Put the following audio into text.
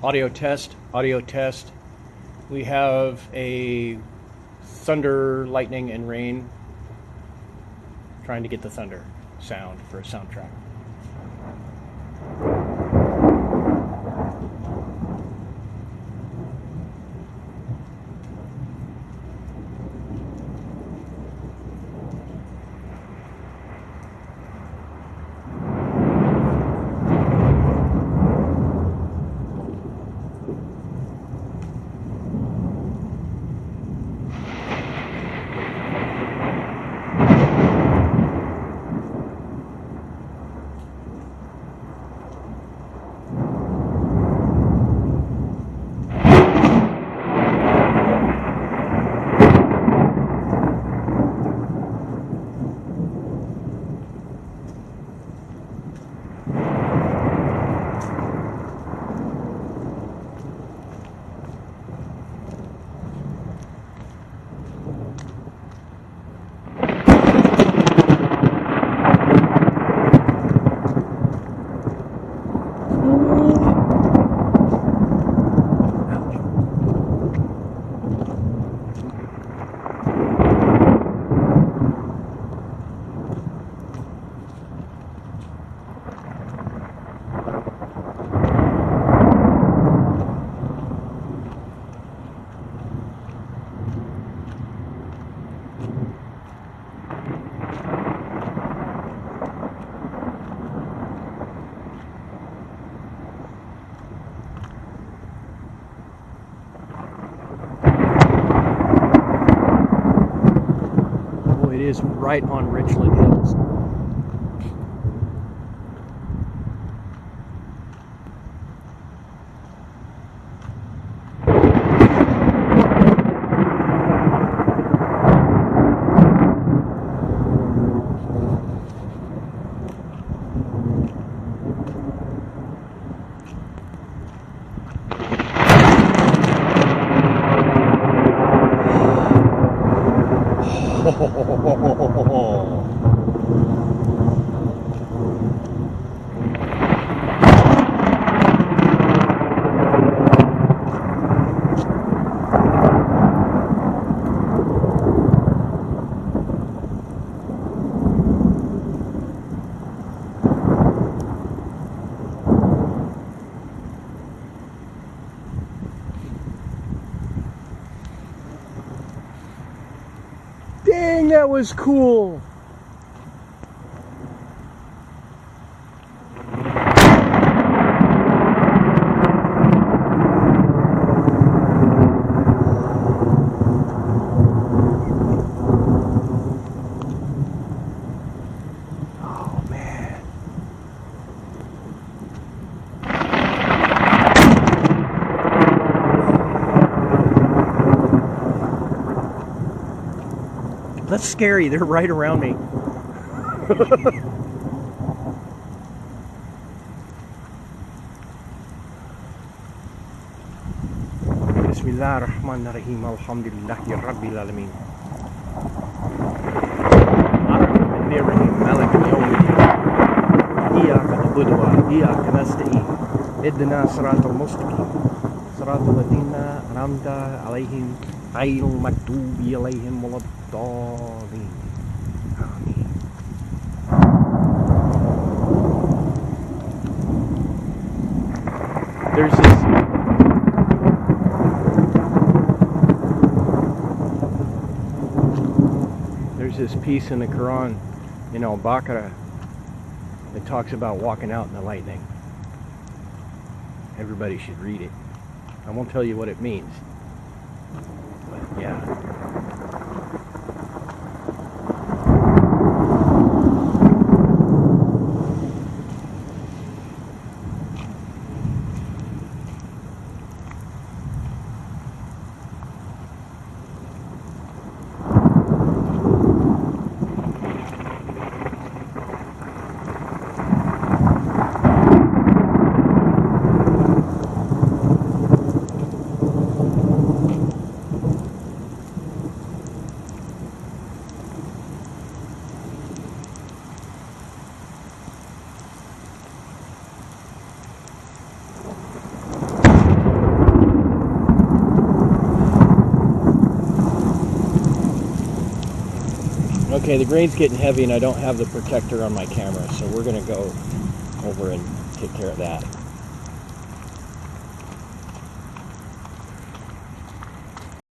Audio test, audio test. We have a thunder, lightning, and rain. Trying to get the thunder sound for a soundtrack. It is right on Richland Hills. Dang, that was cool. Oh man. That's scary. They're right around me. Bismillahirrahmanirrahim. Alhamdulillahi Rabbil Alamin. Ar-Rahmanir-Rahim. Malik al-Yawmiddin. Iyyaka na'budu wa iyyaka nasta'in. Ihdina siratal mustaqim. Siratal ladzina an'amta 'alaihim ghairil maghdubi 'alaihim waladdallin. Amin. There's this piece in the Quran in Al-Baqarah that talks about walking out in the lightning. Everybody should read it. I won't tell you what it means, but yeah. Okay, the grain's getting heavy and I don't have the protector on my camera, so we're going to go over and take care of that.